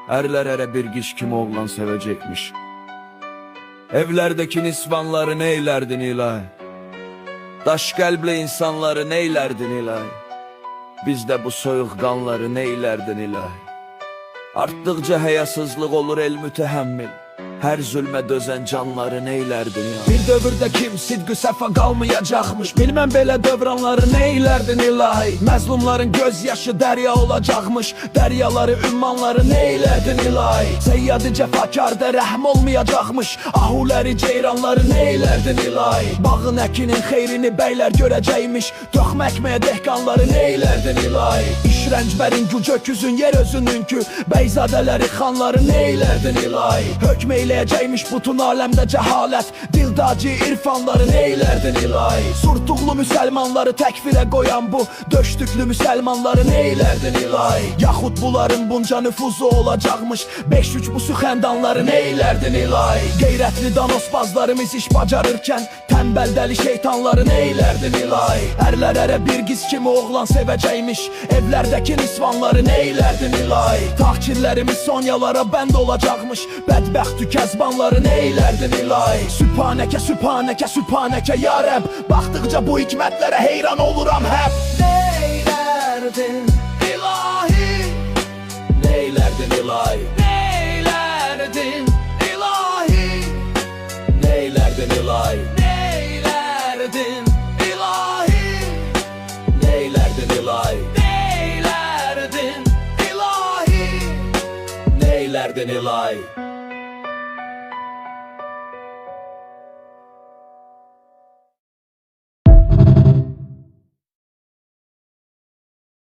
Erler ere bir giş kimi oğlan sevecekmiş. Evlerdeki nisvanları neylerdin ilahi? Daş kalpli insanları neylerdin ilahi? Bizde bu soyuqqanları neylerdin ilahi? Arttıkça hayasızlık olur el mütehemmil. Her zulme dözen canları neylerdin ya? Bir dövrdə kim sidqi səfa qalmayacaqmış. Bilməm belə dövranları neylerdin ilahi? Məzlumların gözyaşı dərya olacaqmış. Dəryaları, ümmanları neylerdin ilahi? Seyyadi cəfakarda rəhm olmayacaqmış. Ahuləri, ceyranları neylerdin ilahi? Bağın əkinin xeyrini bəylər görəcəkmiş. Toxum əkməyə dehqanları neylerdin ilahi? İşrəncbərin güc öküzün yer özününkü. Bəyzadələri, xanları neylerdin ilahi? Hökm eyləyəcəkmiş bütün aləmdə cəhalət. Dildacı irfanları neylerdin ilahi? Surtuqlu müsəlmanları təkfirə qoyan bu döştüklü müsəlmanları neylerdin ilahi? Yaxud bunların bunca nüfuzu olacaqmış. 5-3 bu süxəndanları neylerdin ilahi? Qeyrətli danosbazlarımız iş bacarırkən tənbəl dəli şeytanları neylerdin ilahi? Ərlər ərə bir giz kimi oğlan sevəcəkmiş. Evlərdəki nisvanları neylerdin ilahi? Tahkirlərimiz sonyalara bənd olacaqmış. Bədbəxt tükəzbanları neylerdin ilahi? Sübhanəkə, sübhanəkə, sübhanəkə ya Rəbb. Baxdıqca bu hikmətlərə heyran oluram həb. Neylerdin ilahi? Neylerdin ilahi? Neylerdin ilahi? Neylerdin ilahi? Neylerdin ilahi? Neylerdin ilahi? Neylerdin ilahi? Neylerdin ilahi?